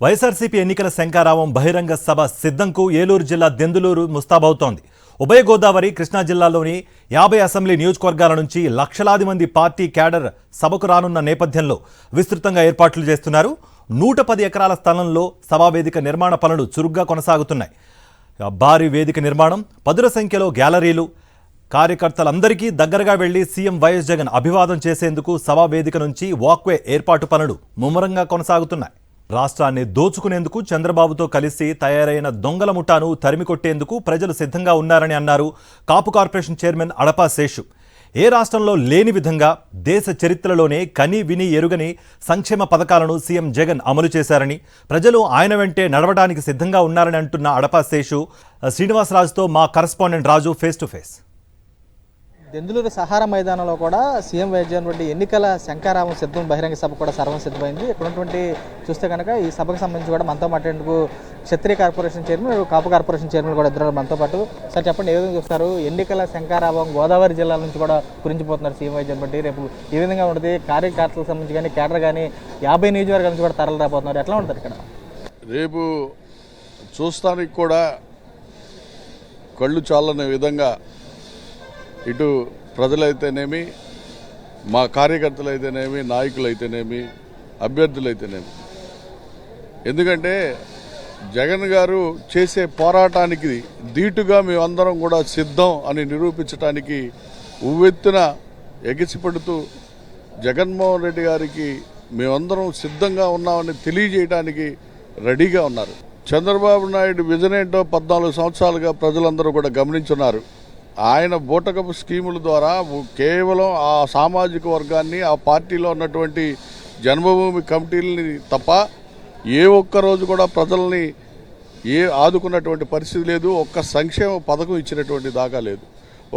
వైఎస్ఆర్సీపీ ఎన్నికల శంఖారావం బహిరంగ సభ సిద్ధంకు ఏలూరు జిల్లా దెందులూరు ముస్తాబవుతోంది. ఉభయ గోదావరి కృష్ణా జిల్లాలోని 50 అసెంబ్లీ నియోజకవర్గాల నుంచి లక్షలాది మంది పార్టీ క్యాడర్ సభకు రానున్న నేపథ్యంలో విస్తృతంగా ఏర్పాట్లు చేస్తున్నారు. 110 ఎకరాల స్థలంలో సభావేదిక నిర్మాణ పనులు చురుగ్గా కొనసాగుతున్నాయి. భారీ వేదిక నిర్మాణం, పదుల సంఖ్యలో గ్యాలరీలు, కార్యకర్తలందరికీ దగ్గరగా వెళ్లి సీఎం వైఎస్ జగన్ అభివాదం చేసేందుకు సభావేదిక నుంచి వాక్వే ఏర్పాటు పనులు ముమ్మరంగా కొనసాగుతున్నాయి. రాష్ట్రాన్ని దోచుకునేందుకు చంద్రబాబుతో కలిసి తయారైన దొంగల ముఠాను తరిమికొట్టేందుకు ప్రజలు సిద్ధంగా ఉన్నారని అన్నారు కాపు కార్పొరేషన్ చైర్మన్ అడపా శేషు. ఏ రాష్ట్రంలో లేని విధంగా దేశ చరిత్రలోనే కని విని ఎరుగని సంక్షేమ పథకాలను సీఎం జగన్ అమలు చేశారని, ప్రజలు ఆయన వెంటే నడవడానికి సిద్ధంగా ఉన్నారని అంటున్న అడపా శేషు శ్రీనివాసరాజుతో మా correspondent Raju face to face. Denduluru Sahara మైదానంలో కూడా సీఎం వైఎస్ జగన్ రెడ్డి ఎన్నికల శంఖారావం సిద్ధం బహిరంగ సభ కూడా సర్వం సిద్ధమైంది. ఇక్కడున్నటువంటి చూస్తే కనుక ఈ సభకు సంబంధించి కూడా మనతో మాట్లాడేందుకు క్షత్రియ కార్పొరేషన్ చైర్మన్, కాపు కార్పొరేషన్ చైర్మన్ కూడా ఇద్దరు మనతో పాటు. సార్ చెప్పండి, ఏ విధంగా చూస్తారు ఎన్నికల శంఖారావం గోదావరి జిల్లా నుంచి కూడా గురించిపోతున్నారు సీఎం వైఎస్ జగన్ రెడ్డి? రేపు ఏ విధంగా ఉంటుంది? కార్యకర్తలకు సంబంధించి కానీ కేడర్ కానీ 50 నియోజకవర్గాల నుంచి కూడా తరలి రాబోతున్నారు. ఎట్లా ఉంటుంది ఇక్కడ? రేపు చూస్తానికి కూడా కళ్ళు చాలనే విధంగా ఇటు ప్రజలైతేనేమి, మా కార్యకర్తలైతేనేమి, నాయకులైతేనేమి, అభ్యర్థులైతేనేమి, ఎందుకంటే జగన్ గారు చేసే పోరాటానికి ధీటుగా మేమందరం కూడా సిద్ధం అని నిరూపించడానికి ఉవ్వెత్తున ఎగిసిపడుతూ జగన్మోహన్ రెడ్డి గారికి మేమందరం సిద్ధంగా ఉన్నామని తెలియజేయడానికి రెడీగా ఉన్నారు. చంద్రబాబు నాయుడు విజన్ ఏంటో 14 సంవత్సరాలుగా ప్రజలందరూ కూడా గమనించున్నారు. ఆయన బూటకపు స్కీముల ద్వారా కేవలం ఆ సామాజిక వర్గాన్ని, ఆ పార్టీలో ఉన్నటువంటి జన్మభూమి కమిటీలని తప్ప ఏ ఒక్క రోజు కూడా ప్రజల్ని ఆదుకున్నటువంటి పరిస్థితి లేదు. ఒక్క సంక్షేమ పథకం ఇచ్చినటువంటి దాకా లేదు.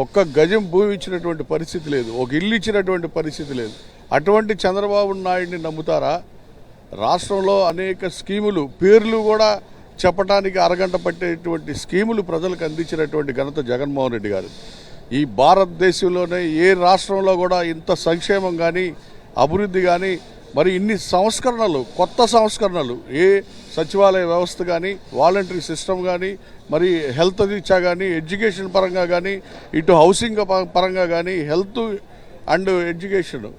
ఒక్క గజం భూమి ఇచ్చినటువంటి పరిస్థితి లేదు. ఒక ఇల్లు ఇచ్చినటువంటి పరిస్థితి లేదు. అటువంటి చంద్రబాబు నాయుడిని నమ్ముతారా? రాష్ట్రంలో అనేక స్కీములు, పేర్లు కూడా చెప్పడానికి అరగంట పట్టేటువంటి స్కీములు ప్రజలకు అందించినటువంటి ఘనత జగన్మోహన్ రెడ్డి గారు. ఈ భారతదేశంలోనే ఏ రాష్ట్రంలో కూడా ఇంత సంక్షేమం కానీ, అభివృద్ధి కానీ, మరి ఇన్ని సంస్కరణలు, కొత్త సంస్కరణలు, ఏ సచివాలయ వ్యవస్థ కానీ, వాలంటరీ సిస్టమ్ కానీ, మరి హెల్త్ రీత్యా కానీ, ఎడ్యుకేషన్ పరంగా కానీ, ఇటు హౌసింగ్ పరంగా కానీ, హెల్త్ అండ్ ఎడ్యుకేషన్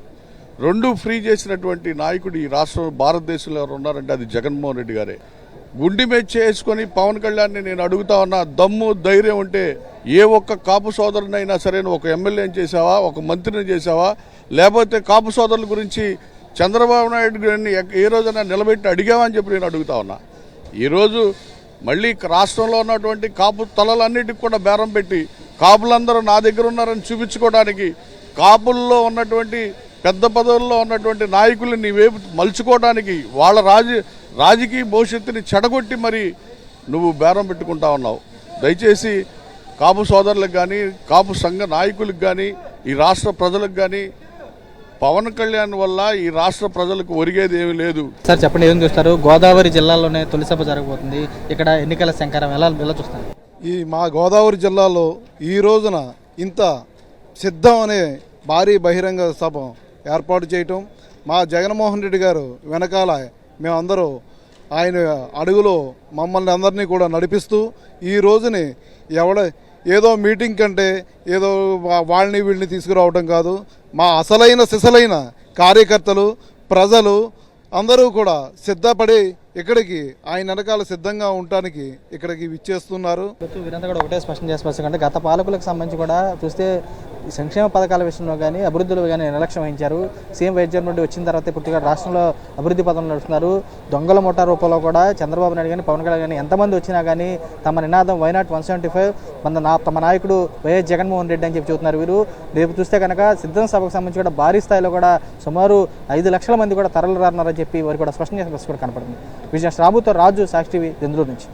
రెండు ఫ్రీ చేసినటువంటి నాయకుడు ఈ రాష్ట్రం భారతదేశంలో ఎవరు ఉన్నారంటే అది జగన్మోహన్ రెడ్డి గారే. గుండి మీద చేసుకొని పవన్ కళ్యాణ్ని నేను అడుగుతా ఉన్నా, దమ్ము ధైర్యం ఉంటే ఏ ఒక్క కాపు సోదరునైనా సరే ఒక ఎమ్మెల్యేని చేసావా, ఒక మంత్రిని చేసావా, లేకపోతే కాపు సోదరుల గురించి చంద్రబాబు నాయుడు గారిని ఏ రోజైనా నిలబెట్టి అడిగావని చెప్పి నేను అడుగుతా ఉన్నా. ఈరోజు మళ్ళీ రాష్ట్రంలో ఉన్నటువంటి కాపు తలలన్నిటికి కూడా బేరం పెట్టి కాపులందరూ నా దగ్గర ఉన్నారని చూపించుకోవడానికి, కాపుల్లో ఉన్నటువంటి పెద్ద పదవుల్లో ఉన్నటువంటి నాయకుల్ని నీవేపు మలుచుకోవడానికి, వాళ్ళ రాజకీయ భవిష్యత్తుని చెడగొట్టి మరి నువ్వు బేరం పెట్టుకుంటా ఉన్నావు. దయచేసి కాపు సోదరులకు కానీ, కాపు సంఘ నాయకులకు కానీ, ఈ రాష్ట్ర ప్రజలకు కానీ పవన్ కళ్యాణ్ వల్ల ఈ రాష్ట్ర ప్రజలకు ఒరిగేది ఏమీ లేదు. సార్ చెప్పండి, ఏం చూస్తారు? గోదావరి జిల్లాలోనే తొలి సభ జరగబోతుంది. ఇక్కడ ఎన్నికల శంఖారావం ఎలా చూస్తారు? ఈ మా గోదావరి జిల్లాలో ఈ రోజున ఇంత సిద్ధం అనే భారీ బహిరంగ సభ ఏర్పాటు చేయటం, మా జగన్మోహన్ రెడ్డి గారు వెనకాల మేమందరూ ఆయన అడుగులో మమ్మల్ని అందరినీ కూడా నడిపిస్తూ ఈ రోజుని ఏదో మీటింగ్ కంటే ఏదో వాళ్ళని వీళ్ళని తీసుకురావడం కాదు, మా అసలైన సిసలైన కార్యకర్తలు, ప్రజలు అందరూ కూడా సిద్ధపడి ఇక్కడికి ఆయన వెనకాల సిద్ధంగా ఉండటానికి ఇక్కడికి విచ్చేస్తున్నారు. వీరంతా కూడా ఒకటే స్పష్టం చేస్తే గత పాలకులకు సంబంధించి కూడా చూస్తే సంక్షేమ పథకాల విషయంలో కానీ, అభివృద్ధిలో కానీ నిర్లక్ష్యం వహించారు. సీఎం వైఎస్ జగన్ రెడ్డి వచ్చిన తర్వాత పూర్తిగా రాష్ట్రంలో అభివృద్ధి పథంలో నడుస్తున్నారు. దొంగల ముఠా రూపంలో కూడా చంద్రబాబు నాయుడు కానీ, పవన్ కళ్యాణ్ కానీ ఎంతమంది వచ్చినా కానీ తమ నినాదం వైనాట్ 175 తమ నాయకుడు వైఎస్ జగన్మోహన్ రెడ్డి అని చెప్పి చెబుతున్నారు. వీరు రేపు చూస్తే కనుక సిద్ధం సభకు సంబంధించి కూడా భారీ స్థాయిలో కూడా సుమారు 5 లక్షల మంది కూడా తరలి రాన్నారని చెప్పి వారు కూడా స్పష్టం చేసిన కూడా కనపడుతుంది. విజయ శ్రాబుతో రాజు, సాక్షి టీవీ, దెందులూరు నుంచి.